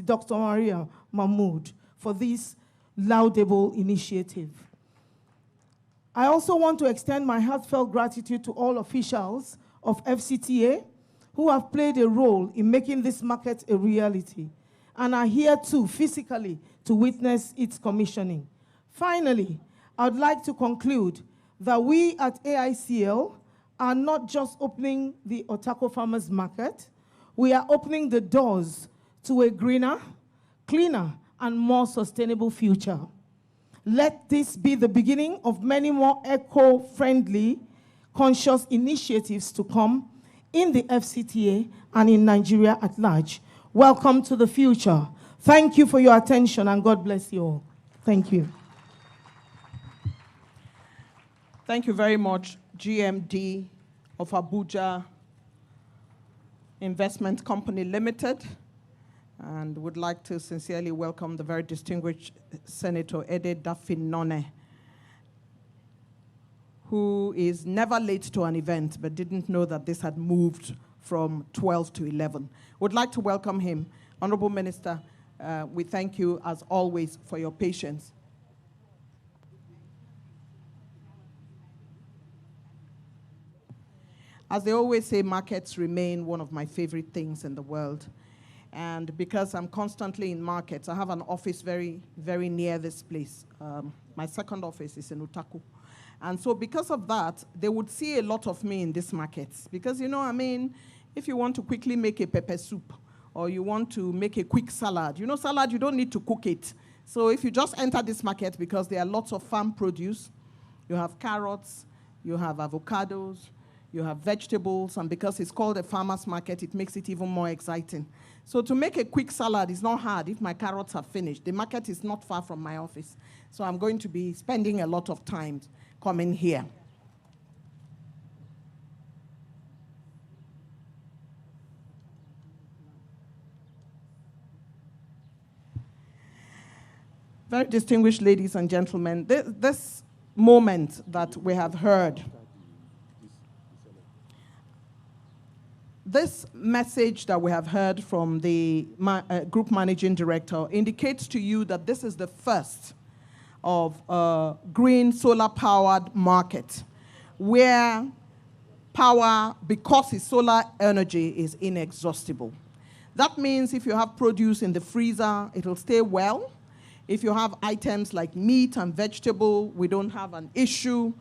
Dr. Maria Mahmood, for this laudable initiative. I also want to extend my heartfelt gratitude to all officials of FCTA who have played a role in making this market a reality and are here too physically to witness its commissioning. Finally, I would like to conclude that we at AICL are not just opening the Utako Farmers Market, we are opening the doors to a greener, cleaner, and more sustainable future. Let this be the beginning of many more eco-friendly, conscious initiatives to come in the FCTA and in Nigeria at large. Welcome to the future. Thank you for your attention, and God bless you all. Thank you. Thank you very much, GMD of Abuja Investment Company Limited, and would like to sincerely welcome the very distinguished Senator Ede Dafinone, who is never late to an event but didn't know that this had moved from 12 to 11. Would like to welcome him. Honorable Minister, we thank you as always for your patience. As they always say, markets remain one of my favorite things in the world. And because I'm constantly in markets, I have an office very, very near this place. My second office is in Utako. And so because of that, they would see a lot of me in these markets. Because, you know, I mean, if you want to quickly make a pepper soup, or you want to make a quick salad, you know, salad, you don't need to cook it. So if you just enter this market, because there are lots of farm produce, you have carrots, you have avocados, you have vegetables, and because it's called a farmer's market, it makes it even more exciting. So to make a quick salad is not hard if my carrots are finished. The market is not far from my office. So I'm going to be spending a lot of time coming here. Very distinguished ladies and gentlemen, this moment that we have heard, this message that we have heard from the Group Managing Director indicates to you that this is the first of a green solar-powered market where power, because it's solar energy, is inexhaustible. That means if you have produce in the freezer, it'll stay well. If you have items like meat and vegetable, we don't have an issue.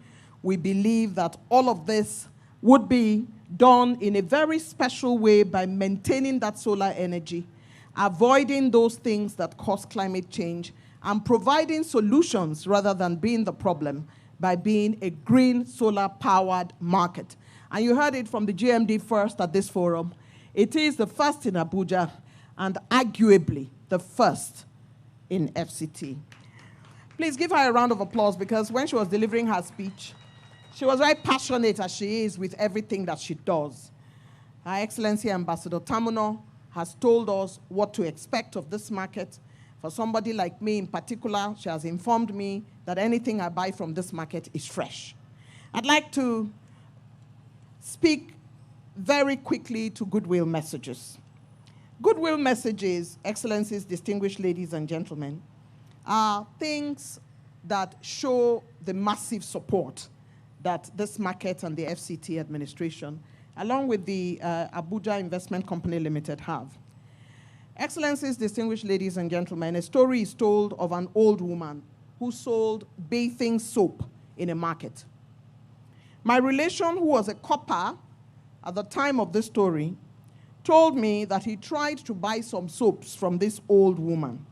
We believe that all of this would be done in a very special way by maintaining that solar energy, avoiding those things that cause climate change, and providing solutions rather than being the problem by being a green solar-powered market. And you heard it from the GMD first at this forum. It is the first in Abuja and arguably the first in FCT. Please give her a round of applause, because when she was delivering her speech, she was very passionate, as she is, with everything that she does. Her Excellency Ambassador Tamuno has told us what to expect of this market. For somebody like me in particular, she has informed me that anything I buy from this market is fresh. I'd like to speak very quickly to goodwill messages. Goodwill messages, Excellencies, distinguished ladies and gentlemen, are things that show the massive support that this market and the FCT administration, along with the Abuja Investment Company Limited, have. Excellencies, distinguished ladies and gentlemen, a story is told of an old woman who sold bathing soap in a market. My relation, who was a copper at the time of this story, told me that he tried to buy some soaps from this old woman.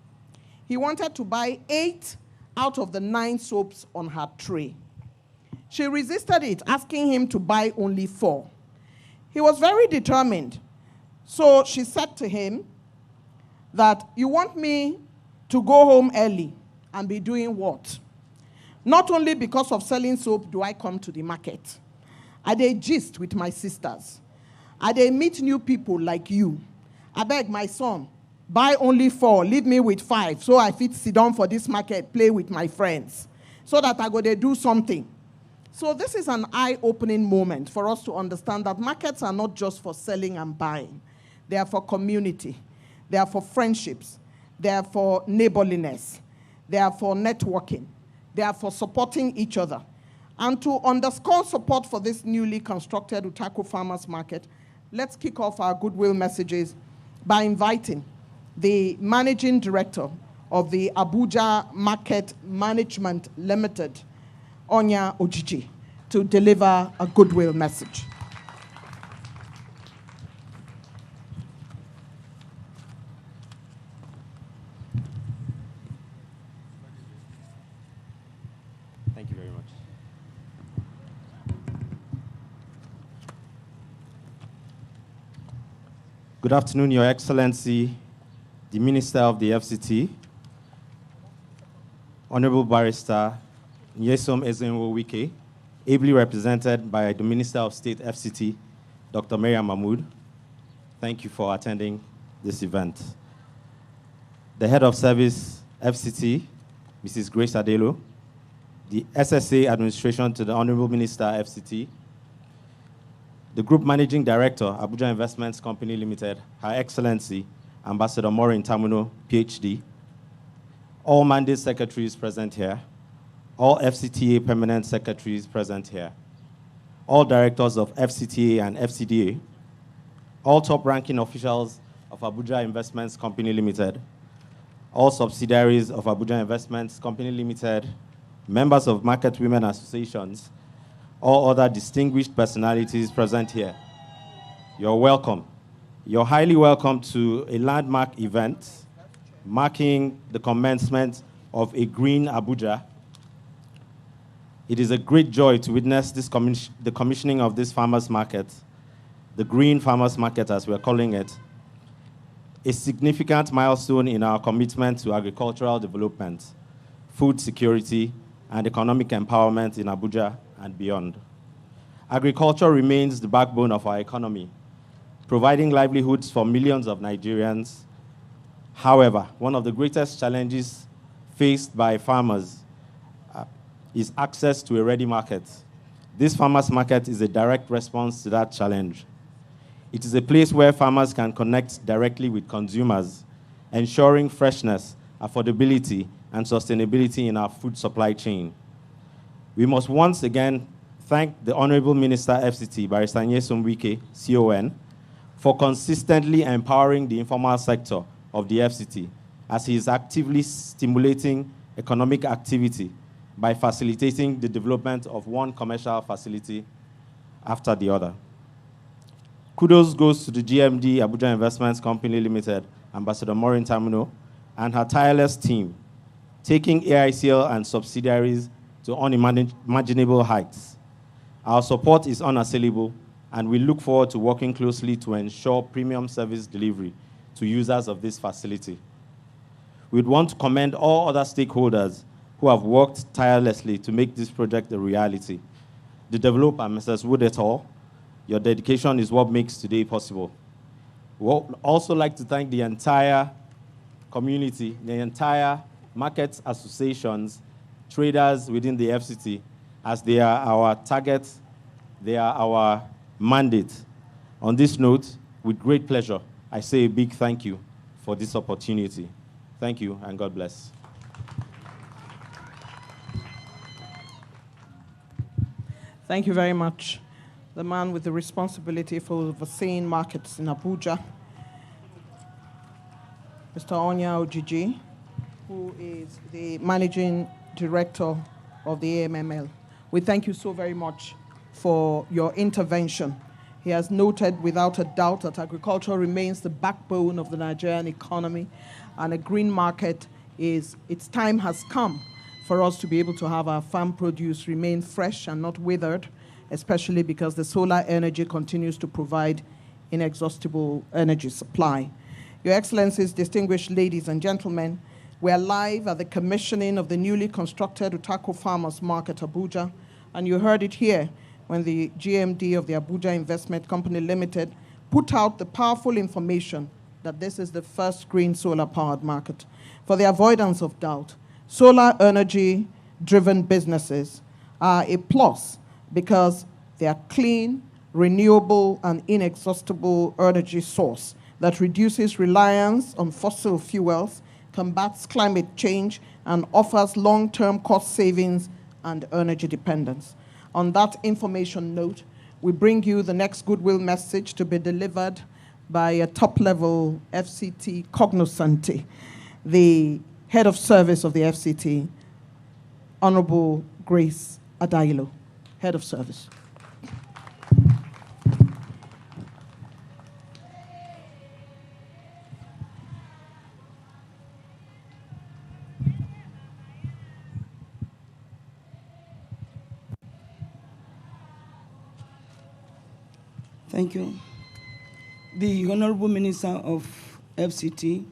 He wanted to buy 8 out of the 9 soaps on her tray. She resisted it, asking him to buy only 4. He was very determined. So she said to him that, "You want me to go home early and be doing what? Not only because of selling soap do I come to the market. I dey gist with my sisters. I dey meet new people like you. I beg my son, buy only 4, leave me with 5, so I fit sit down for this market, play with my friends, so that I go dey do something." So this is an eye-opening moment for us to understand that markets are not just for selling and buying. They are for community. They are for friendships. They are for neighborliness. They are for networking. They are for supporting each other. And to underscore support for this newly constructed Utako Farmers Market, let's kick off our goodwill messages by inviting the Managing Director of the Abuja Market Management Limited, Onya Ojiji, to deliver a goodwill message. Thank you very much. Good afternoon, Your Excellency, the Minister of the FCT, Honorable Barrister Nyesom Ezenwo-Wike, ably represented by the Minister of State FCT, Dr. Maryam Mahmood. Thank you for attending this event. The Head of Service FCT, Mrs. Grace Adelo, the SSA Administration to the Honorable Minister FCT, the Group Managing Director, Abuja Investments Company Limited, Her Excellency, Ambassador Maureen Tamuno, PhD, all mandate secretaries present here, all FCTA permanent secretaries present here, all directors of FCTA and FCDA, all top-ranking officials of Abuja Investments Company Limited, all subsidiaries of Abuja Investments Company Limited, members of market women associations, all other distinguished personalities present here. You're welcome. You're highly welcome to a landmark event marking the commencement of a green Abuja. It is a great joy to witness this the commissioning of this farmers market, the green farmers market as we're calling it, a significant milestone in our commitment to agricultural development, food security, and economic empowerment in Abuja and beyond. Agriculture remains the backbone of our economy, providing livelihoods for millions of Nigerians. However, one of the greatest challenges faced by farmers is access to a ready market. This farmers market is a direct response to that challenge. It is a place where farmers can connect directly with consumers, ensuring freshness, affordability, and sustainability in our food supply chain. We must once again thank the Honorable Minister FCT, Barrister Nyesom Wike, CON, for consistently empowering the informal sector of the FCT as he is actively stimulating economic activity by facilitating the development of one commercial facility after the other. Kudos goes to the GMD Abuja Investments Company Limited, Ambassador Maureen Tamuno, and her tireless team, taking AICL and subsidiaries to unimaginable heights. Our support is unassailable, and we look forward to working closely to ensure premium service delivery to users of this facility. We'd want to commend all other stakeholders who have worked tirelessly to make this project a reality. The developer, Mrs. Wood et al., your dedication is what makes today possible. We'd also like to thank the entire community, the entire market associations, traders within the FCT, as they are our target, they are our mandate. On this note, with great pleasure, I say a big thank you for this opportunity. Thank you, and God bless. Thank you very much. The man with the responsibility for overseeing markets in Abuja, Mr. Onya Ojiji, who is the Managing Director of the AMML. We thank you so very much for your intervention. He has noted without a doubt that agriculture remains the backbone of the Nigerian economy, and a green market is, its time has come for us to be able to have our farm produce remain fresh and not withered, especially because the solar energy continues to provide inexhaustible energy supply. Your Excellencies, distinguished ladies and gentlemen, we are live at the commissioning of the newly constructed Utako Farmers Market, Abuja, and you heard it here when the GMD of the Abuja Investment Company Limited put out the powerful information that this is the first green solar-powered market. For the avoidance of doubt, solar energy-driven businesses are a plus because they are clean, renewable, and inexhaustible energy source that reduces reliance on fossil fuels, combats climate change, and offers long-term cost savings and energy dependence. On that information note, we bring you the next goodwill message to be delivered by a top-level FCT cognoscente, the head of service of the FCT, Honorable Grace Adailo, head of service. Thank you. The Honorable Minister of FCT,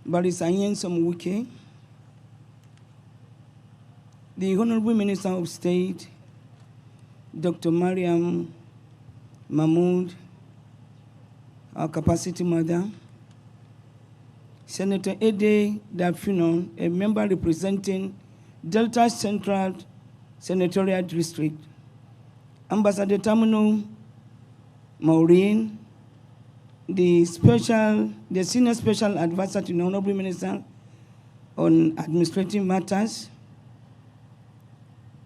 Barrister Nyesom Wike, the Honorable Minister of State, Dr. Mariam Mahmood, our capacity mother, Senator Ede Dafinon, a member representing Delta Central Senatorial District, Ambassador Tamino Maureen, the senior special advisor to the Honorable Minister on Administrative Matters,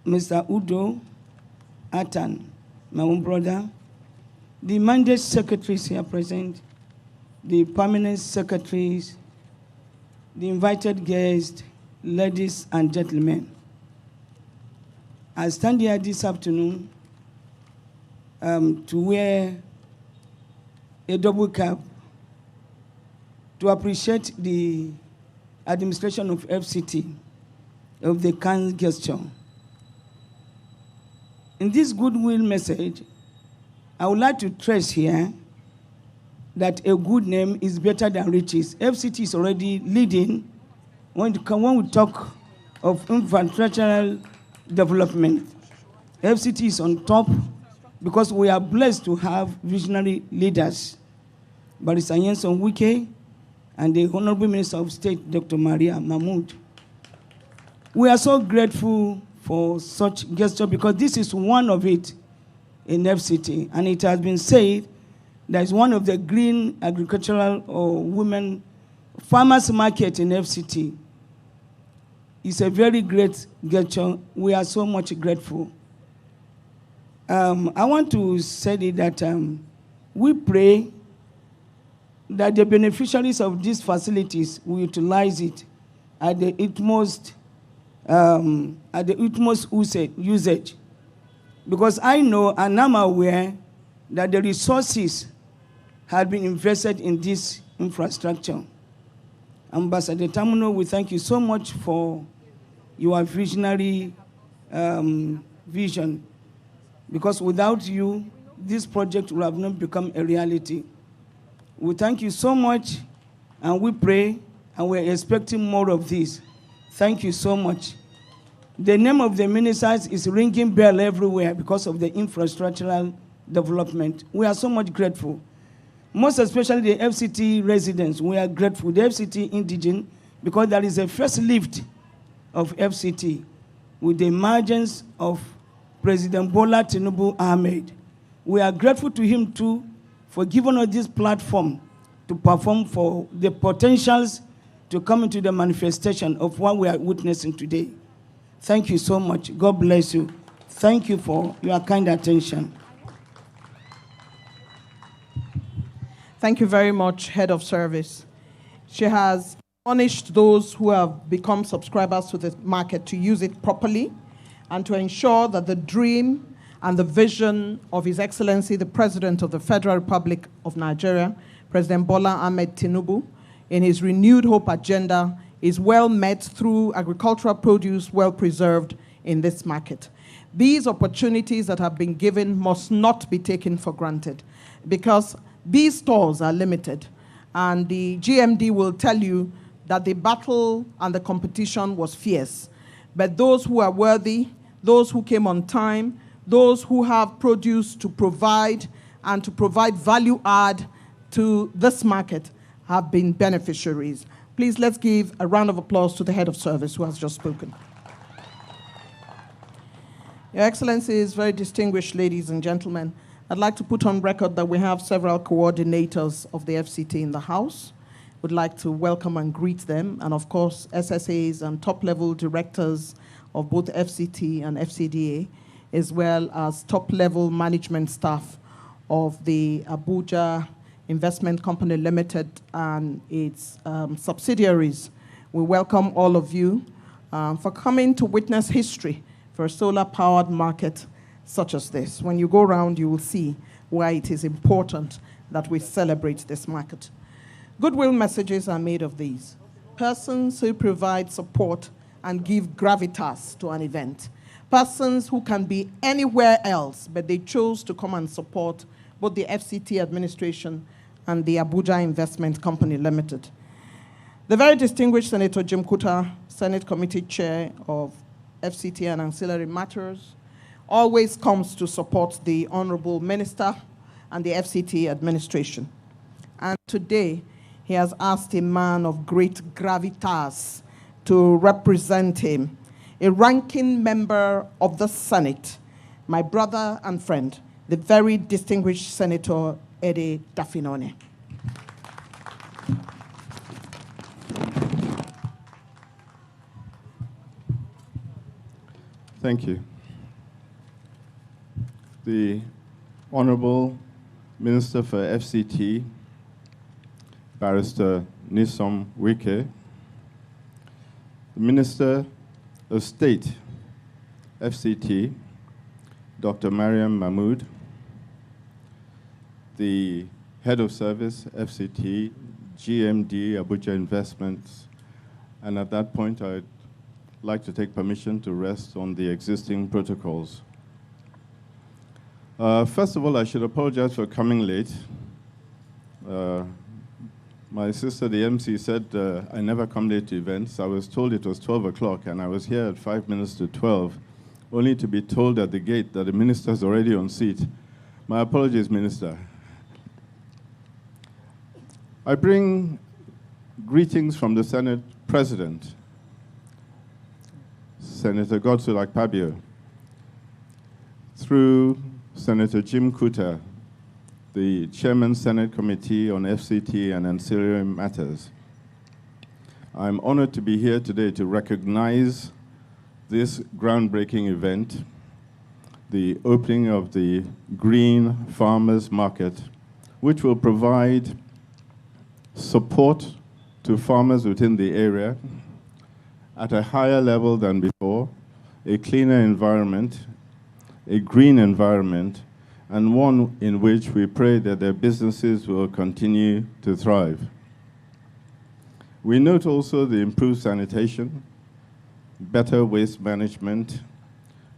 Mr. Udo Atan, my own brother, the mandate secretaries here present, the permanent secretaries, the invited guests, ladies and gentlemen. I stand here this afternoon to wear a double cap to appreciate the administration of FCT, of the kind gesture. In this goodwill message, I would like to stress here that a good name is better than riches. FCT is already leading when we talk of infrastructural development. FCT is on top because we are blessed to have visionary leaders, Barrister Nyesom Wike and the Honorable Minister of State, Dr. Maria Mahmood. We are so grateful for such gesture because this is one of it in FCT, and it has been said that it's one of the green agricultural or women farmers market in FCT. It's a very great gesture. We are so much grateful. I want to say that we pray that the beneficiaries of these facilities will utilize it at the utmost usage. Because I know and I'm aware that the resources have been invested in this infrastructure. Ambassador Tamino, we thank you so much for your visionary vision. Because without you, this project would have not become a reality. We thank you so much, and we pray, and we're expecting more of this. Thank you so much. The name of the ministers is ringing bell everywhere because of the infrastructural development. We are so much grateful. Most especially the FCT residents, we are grateful. The FCT indigene, because there is a first lift of FCT with the emergence of President Bola Tinubu Ahmed. We are grateful to him too for giving us this platform to perform for the potentials to come into the manifestation of what we are witnessing today. Thank you so much. God bless you. Thank you for your kind attention. Thank you very much, Head of Service. She has punished those who have become subscribers to the market to use it properly and to ensure that the dream and the vision of His Excellency, the President of the Federal Republic of Nigeria, President Bola Ahmed Tinubu, in his renewed hope agenda is well met through agricultural produce well preserved in this market. These opportunities that have been given must not be taken for granted because these stores are limited, and the GMD will tell you that the battle and the competition was fierce. But those who are worthy, those who came on time, those who have produce to provide and to provide value add to this market have been beneficiaries. Please let's give a round of applause to the Head of Service who has just spoken. Your Excellencies, very distinguished ladies and gentlemen, I'd like to put on record that we have several coordinators of the FCT in the House. Would like to welcome and greet them, and of course, SSAs and top-level directors of both FCT and FCDA, as well as top-level management staff of the Abuja Investment Company Limited and its subsidiaries. We welcome all of you for coming to witness history for a solar-powered market such as this. When you go around, you will see why it is important that we celebrate this market. Goodwill messages are made of these. Persons who provide support and give gravitas to an event. Persons who can be anywhere else, but they chose to come and support both the FCT administration and the Abuja Investment Company Limited. The very distinguished Senator Jim Kuta, Senate Committee Chair of FCT and Ancillary Matters, always comes to support the Honorable Minister and the FCT administration. And today, he has asked a man of great gravitas to represent him, a ranking member of the Senate, my brother and friend, the very distinguished Senator Ede Dafinone. Thank you. The Honorable Minister for FCT, Barrister Nyesom Wike, the Minister of State, FCT, Dr. Mariam Mahmood, the Head of Service, FCT, GMD, Abuja Investments, and at that point, I'd like to take permission to rest on the existing protocols. First of all, I should apologize for coming late. My sister, the MC, said I never come late to events. I was told it was 12 o'clock, and I was here at 5 minutes to 12, only to be told at the gate that the minister's already on seat. My apologies, Minister. I bring greetings from the Senate President, Senator Godswill Akpabio, through Senator Jim Kuta, the Chairman Senate Committee on FCT and Ancillary Matters. I'm honored to be here today to recognize this groundbreaking event, the opening of the Green Farmers Market, which will provide support to farmers within the area at a higher level than before, a cleaner environment, a green environment, and one in which we pray that their businesses will continue to thrive. We note also the improved sanitation, better waste management,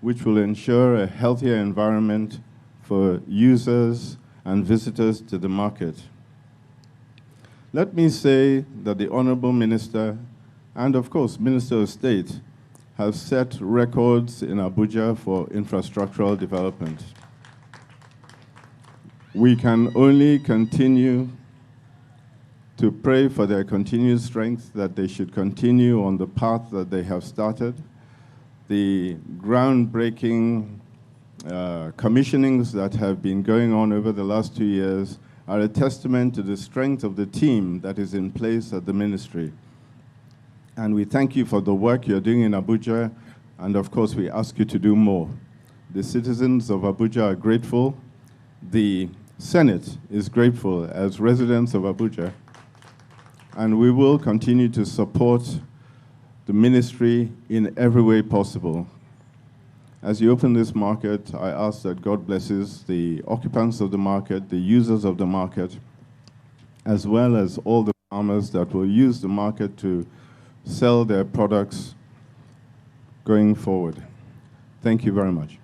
which will ensure a healthier environment for users and visitors to the market. Let me say that the Honorable Minister and, of course, Minister of State have set records in Abuja for infrastructural development. We can only continue to pray for their continued strength, that they should continue on the path that they have started. The groundbreaking commissionings that have been going on over the last 2 years are a testament to the strength of the team that is in place at the ministry. And we thank you for the work you're doing in Abuja, and of course we ask you to do more. The citizens of Abuja are grateful. The Senate is grateful as residents of Abuja, and we will continue to support the ministry in every way possible. As you open this market, I ask that God blesses the occupants of the market, the users of the market, as well as all the farmers that will use the market to sell their products going forward. Thank you very much.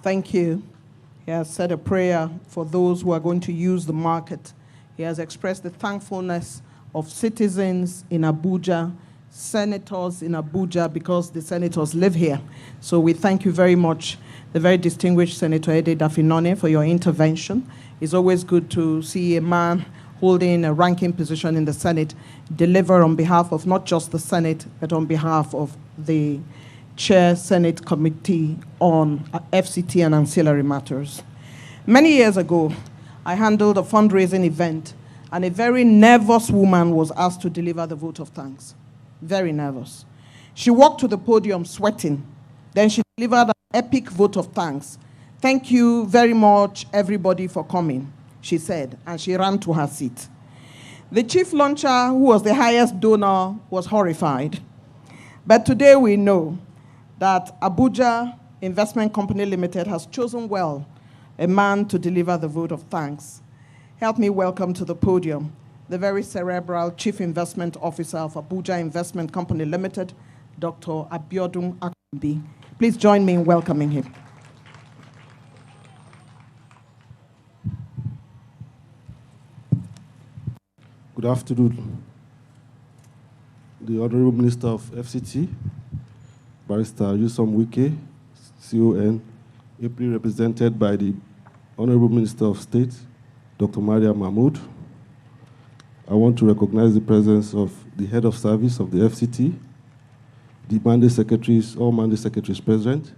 Thank you. He has said a prayer for those who are going to use the market. He has expressed the thankfulness of citizens in Abuja, senators in Abuja, because the senators live here. So we thank you very much, the very distinguished Senator Ede Dafinone, for your intervention. It's always good to see a man holding a ranking position in the Senate deliver on behalf of not just the Senate, but on behalf of the Chair Senate Committee on FCT and Ancillary Matters. Many years ago, I handled a fundraising event, and a very nervous woman was asked to deliver the vote of thanks. Very nervous. She walked to the podium sweating. Then she delivered an epic vote of thanks. "Thank you very much, everybody, for coming," she said, and she ran to her seat. The chief launcher, who was the highest donor, was horrified. But today we know that Abuja Investment Company Limited has chosen well a man to deliver the vote of thanks. Help me welcome to the podium the very cerebral Chief Investment Officer of Abuja Investment Company Limited, Dr. Abiodun Akambi. Please join me in welcoming him. Good afternoon. The Honorable Minister of FCT, Barrister Nyesom Wike, CON, ably represented by the Honorable Minister of State, Dr. Maria Mahmood. I want to recognize the presence of the Head of Service of the FCT, the mandate secretaries, all mandate secretaries present,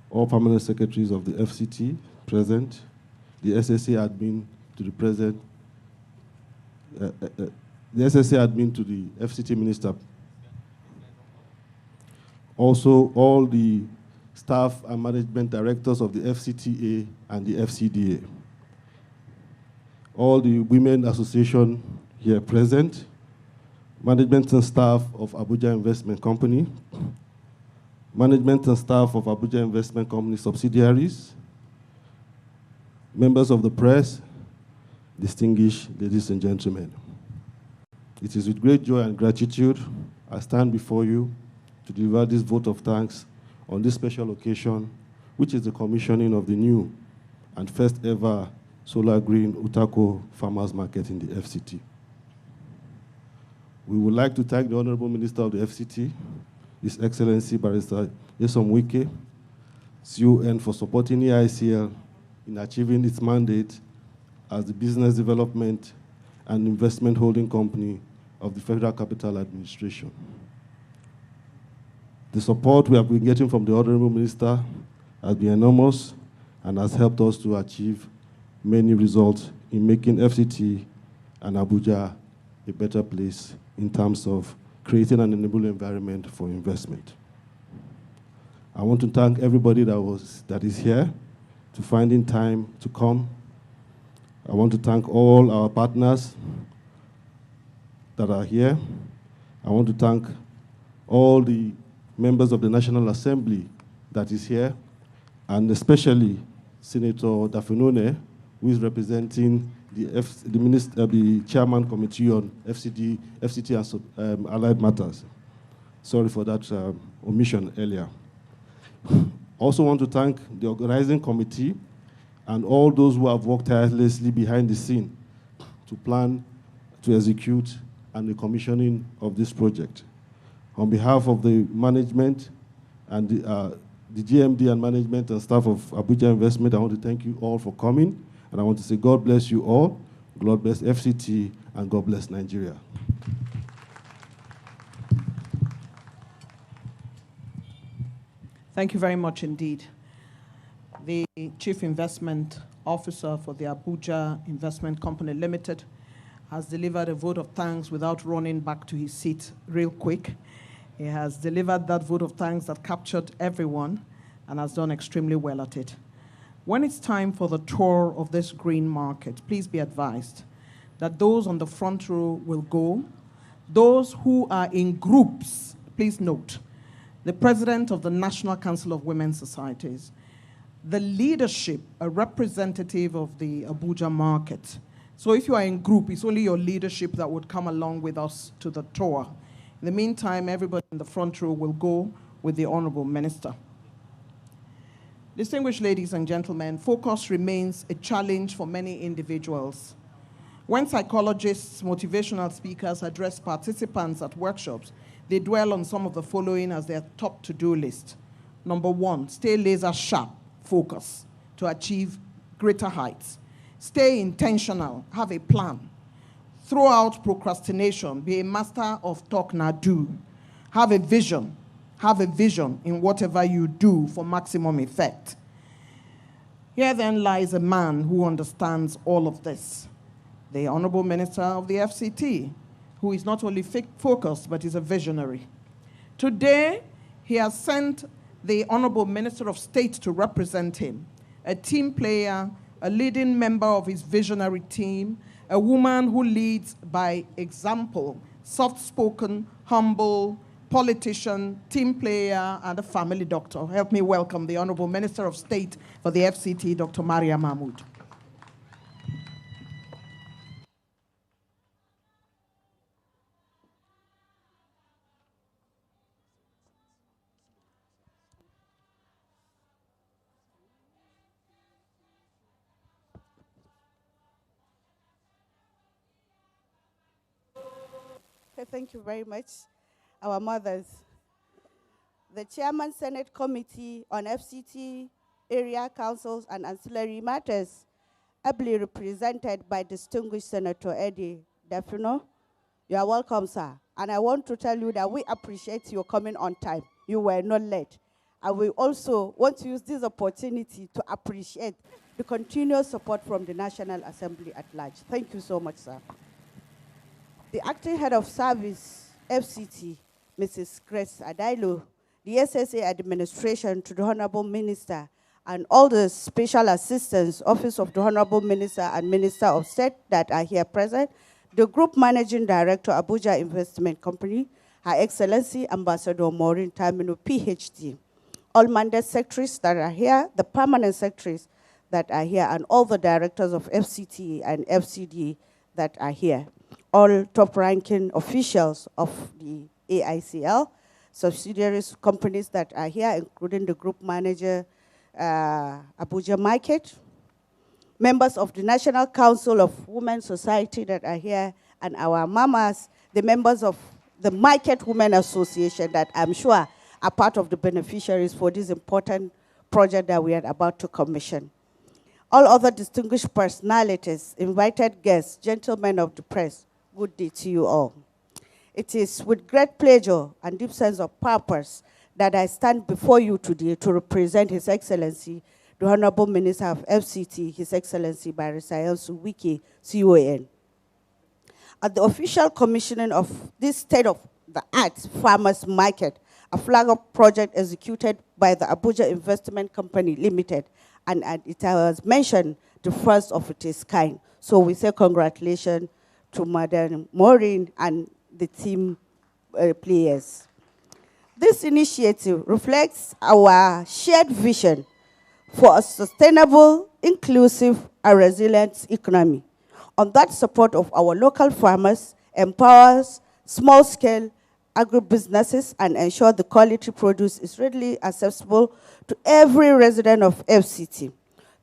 all permanent secretaries of the FCT present, the SSA admin to the present, the SSA admin to the FCT minister. Also, all the staff and management directors of the FCTA and the FCDA. All the women association here present, management and staff of Abuja Investment Company, management and staff of Abuja Investment Company subsidiaries, members of the press, distinguished ladies and gentlemen. It is with great joy and gratitude I stand before you to deliver this vote of thanks on this special occasion, which is the commissioning of the new and first ever solar green Utako farmers market in the FCT. We would like to thank the Honorable Minister of the FCT, His Excellency Barrister Nyesom Wike, CON, for supporting EICL in achieving its mandate as the business development and investment holding company of the Federal Capital Administration. The support we have been getting from the Honorable Minister has been enormous and has helped us to achieve many results in making FCT and Abuja a better place in terms of creating an enabling environment for investment. I want to thank everybody that is here to finding time to come. I want to thank all our partners that are here. I want to thank all the members of the National Assembly that is here, and especially Senator Dafinone, who is representing the Chairman Committee on FCT and Allied Matters. Sorry for that omission earlier. Also want to thank the organizing committee and all those who have worked tirelessly behind the scene to plan, to execute, and the commissioning of this project. On behalf of the management and the GMD and management and staff of Abuja Investment, I want to thank you all for coming, and I want to say God bless you all, God bless FCT, and God bless Nigeria. Thank you very much indeed. The Chief Investment Officer for the Abuja Investment Company Limited has delivered a vote of thanks without running back to his seat real quick. He has delivered that vote of thanks that captured everyone and has done extremely well at it. When it's time for the tour of this green market, please be advised that those on the front row will go. Those who are in groups, please note, the President of the National Council of Women's Societies, the leadership, a representative of the Abuja market. So if you are in group, it's only your leadership that would come along with us to the tour. In the meantime, everybody in the front row will go with the Honorable Minister. Distinguished ladies and gentlemen, focus remains a challenge for many individuals. When psychologists, motivational speakers address participants at workshops, they dwell on some of the following as their top to-do list. Number one, stay laser sharp, focus to achieve greater heights. Stay intentional, have a plan. Throw out procrastination, be a master of talk, now do. Have a vision, have a vision in whatever you do for maximum effect. Here then lies a man who understands all of this, the Honorable Minister of the FCT, who is not only focused, but is a visionary. Today, he has sent the Honorable Minister of State to represent him, a team player, a leading member of his visionary team, a woman who leads by example, soft-spoken, humble, politician, team player, and a family doctor. Help me welcome the Honorable Minister of State for the FCT, Dr. Maria Mahmood. Okay, thank you very much. Our mothers. The Chairman Senate Committee on FCT, Area Councils, and Ancillary Matters, ably represented by distinguished Senator Eddie Defino. You are welcome, sir. And I want to tell you that we appreciate your coming on time. You were not late. And we also want to use this opportunity to appreciate the continuous support from the National Assembly at large. Thank you so much, sir. The Acting Head of Service, FCT, Mrs. Grace Adailo, the SSA administration to the Honorable Minister, and all the special assistants, Office of the Honorable Minister and Minister of State that are here present, the Group Managing Director, Abuja Investment Company, Her Excellency Ambassador Maureen Tamino, PhD, all mandate secretaries that are here, the permanent secretaries that are here, and all the directors of FCT and FCD that are here, all top-ranking officials of the AICL, subsidiaries companies that are here, including the group manager, Abuja Market, members of the National Council of Women Society that are here, and our mamas, the members of the Market Women Association that I'm sure are part of the beneficiaries for this important project that we are about to commission. All other distinguished personalities, invited guests, gentlemen of the press, good day to you all. It is with great pleasure and deep sense of purpose that I stand before you today to represent His Excellency, the Honorable Minister of FCT, His Excellency Barrister Elsu Wike, CON. At the official commissioning of this state-of-the-art farmers market, a flag-up project executed by the Abuja Investment Company Limited, and it was mentioned the first of its kind. So we say congratulations to Madam Maureen and the team players. This initiative reflects our shared vision for a sustainable, inclusive, and resilient economy. On that support of our local farmers, empowers small-scale agribusinesses and ensure the quality produce is readily accessible to every resident of FCT.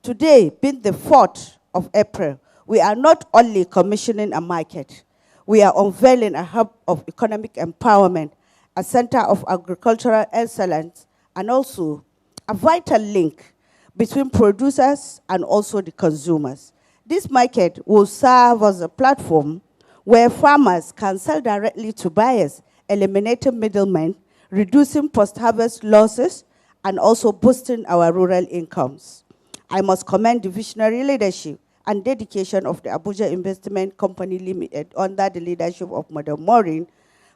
Today, being the 4th of April, we are not only commissioning a market, we are unveiling a hub of economic empowerment, a center of agricultural excellence, and also a vital link between producers and also the consumers. This market will serve as a platform where farmers can sell directly to buyers, eliminating middlemen, reducing post-harvest losses, and also boosting our rural incomes. I must commend the visionary leadership and dedication of the Abuja Investment Company Limited under the leadership of Madam Maureen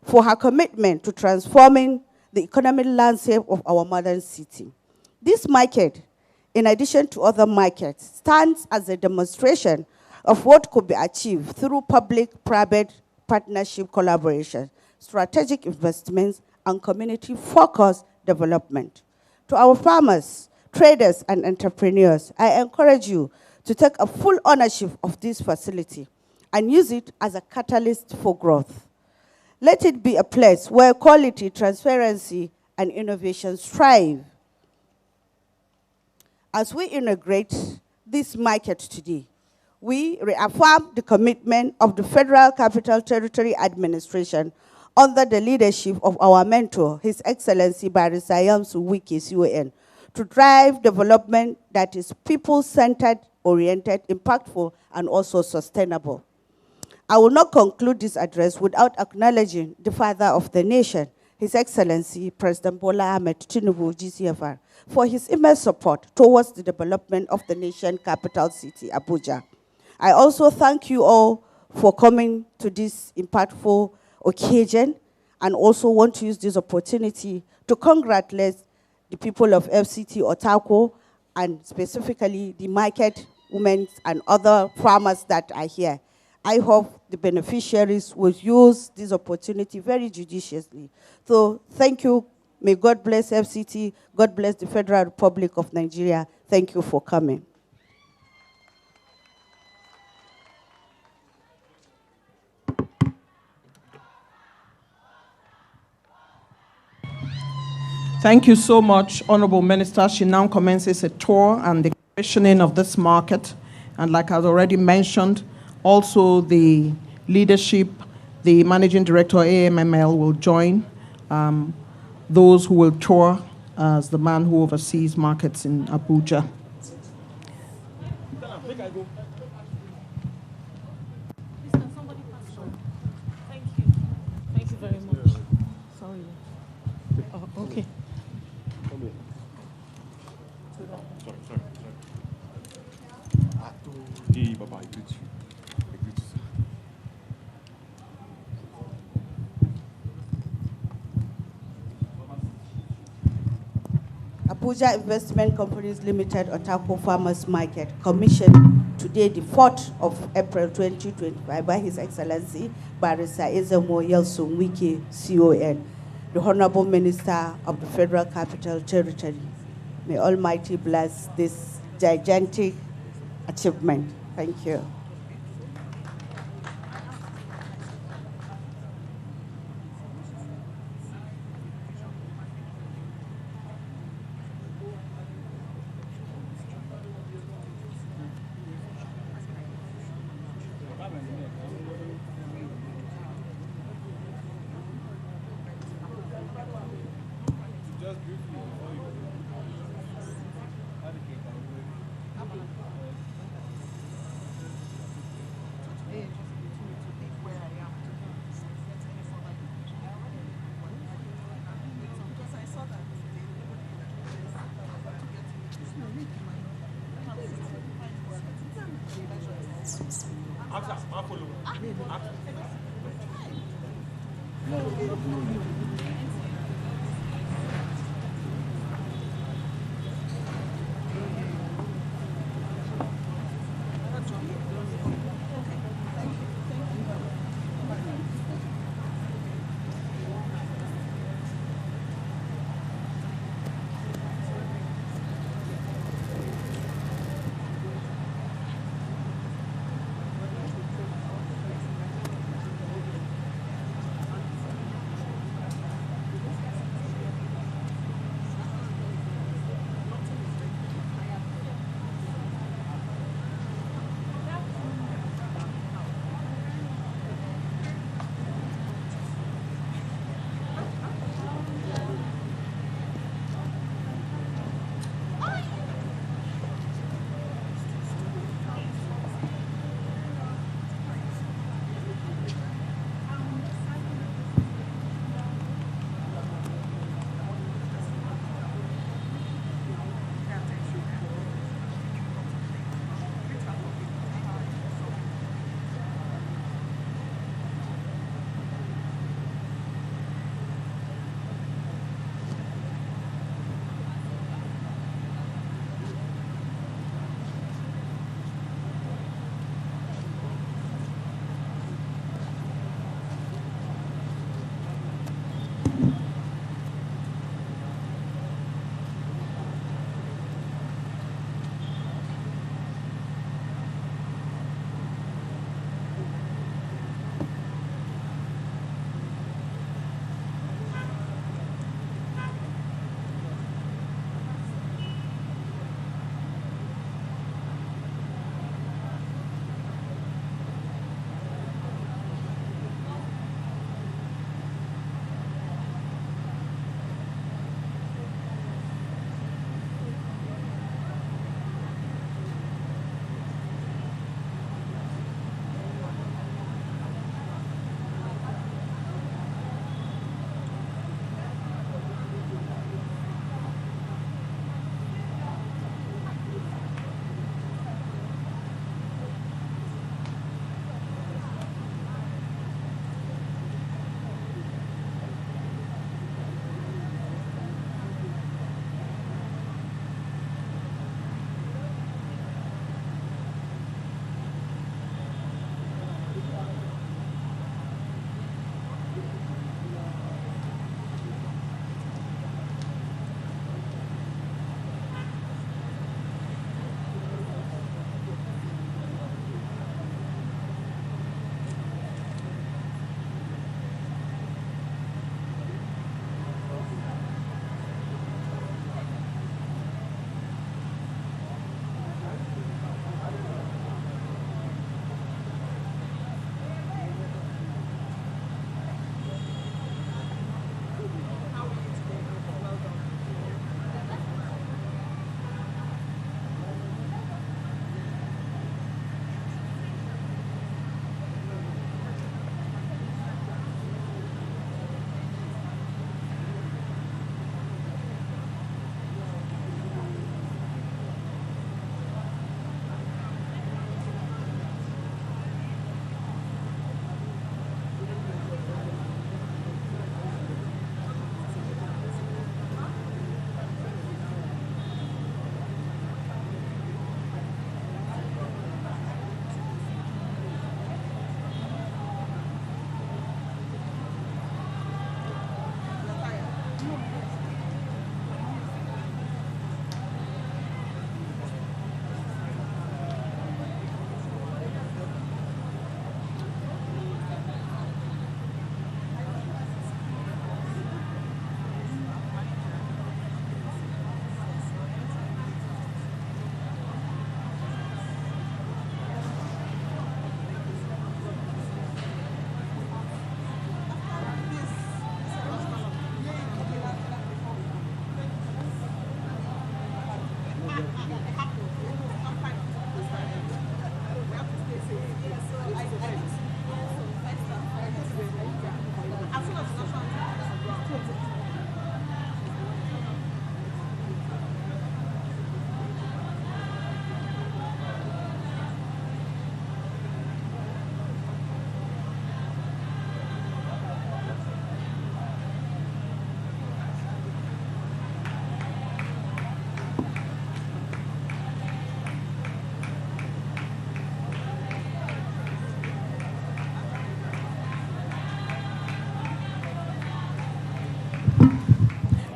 for her commitment to transforming the economic landscape of our modern city. This market, in addition to other markets, stands as a demonstration of what could be achieved through public-private partnership collaboration, strategic investments, and community-focused development. To our farmers, traders, and entrepreneurs, I encourage you to take a full ownership of this facility and use it as a catalyst for growth. Let it be a place where quality, transparency, and innovation thrive. As we integrate this market today, we reaffirm the commitment of the Federal Capital Territory Administration under the leadership of our mentor, His Excellency Barrister Elsu Wike, CON, to drive development that is people-centered, oriented, impactful, and also sustainable. I will not conclude this address without acknowledging the father of the nation, His Excellency President Bola Ahmed Tinubu, GCFR, for his immense support towards the development of the nation capital city, Abuja. I also thank you all for coming to this impactful occasion, and also want to use this opportunity to congratulate the people of FCT Utako, and specifically the market women and other farmers that are here. I hope the beneficiaries will use this opportunity very judiciously. So thank you. May God bless FCT. God bless the Federal Republic of Nigeria. Thank you for coming. Thank you so much, Honorable Minister. She now commences a tour and the commissioning of this market. And like I've already mentioned, also the leadership, the Managing Director, AMML, will join those who will tour as the man who oversees markets in Abuja. Thank you very much. Sorry. Oh, okay. Abuja Investment Companies Limited, Utako Farmers Market, commissioned today, the 4th of April 2025, by His Excellency Barrister Ezemo Yelson Wike, CON, the Honorable Minister of the Federal Capital Territory. May Almighty bless this gigantic achievement. Thank you.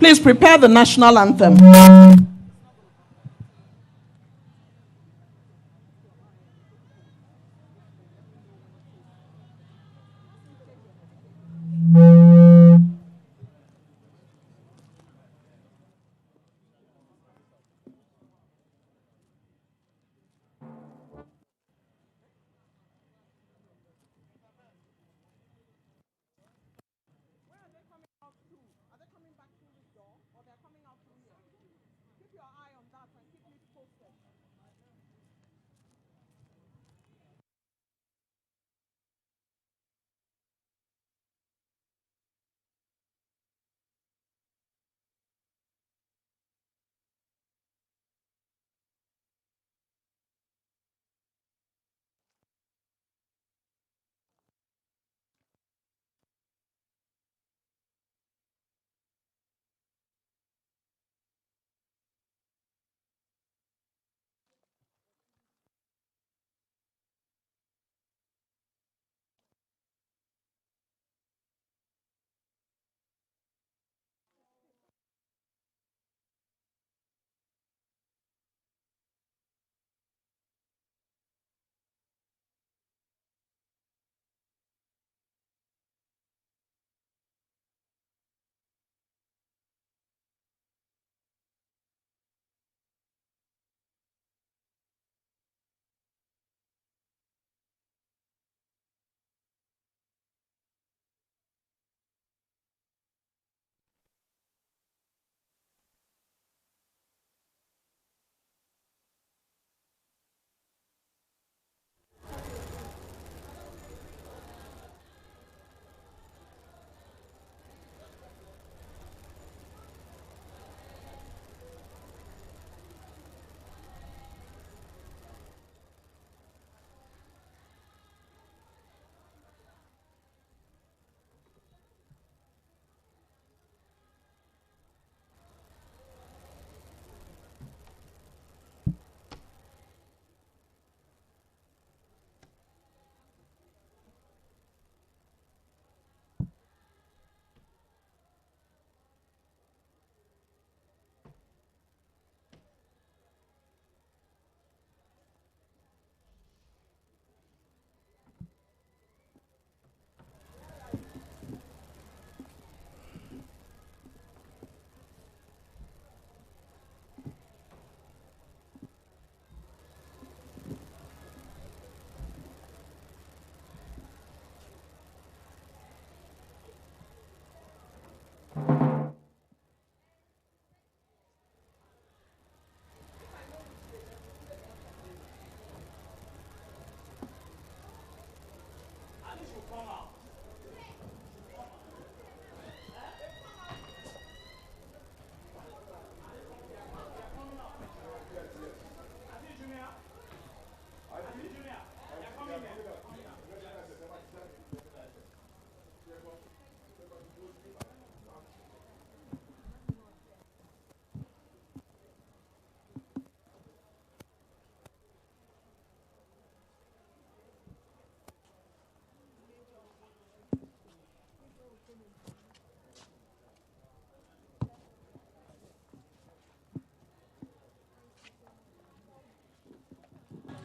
Please prepare the national anthem.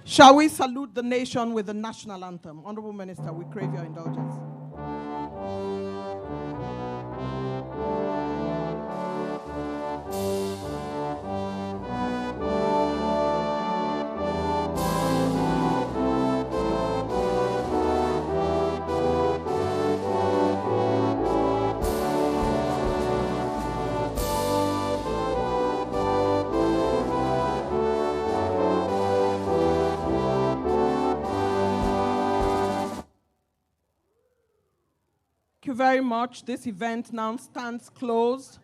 Shall we salute the nation with the national anthem? Honorable Minister, we crave your indulgence. Thank you very much. This event now stands closed.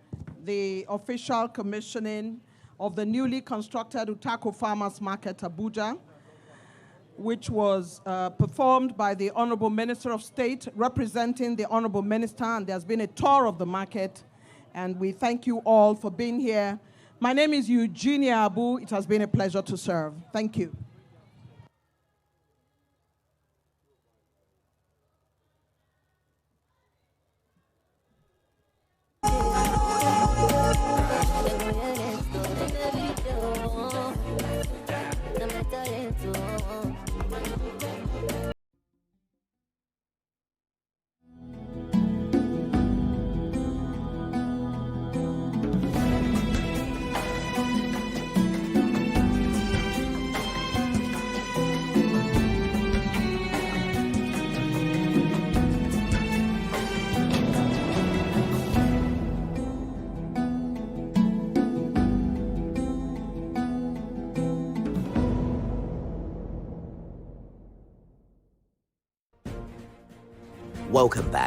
The official commissioning of the newly constructed Utako Farmers Market, Abuja, which was performed by the Honorable Minister of State, representing the Honorable Minister, and there's been a tour of the market, and we thank you all for being here. My name is Eugenia Abu. It has been a pleasure to serve. Thank you. Welcome back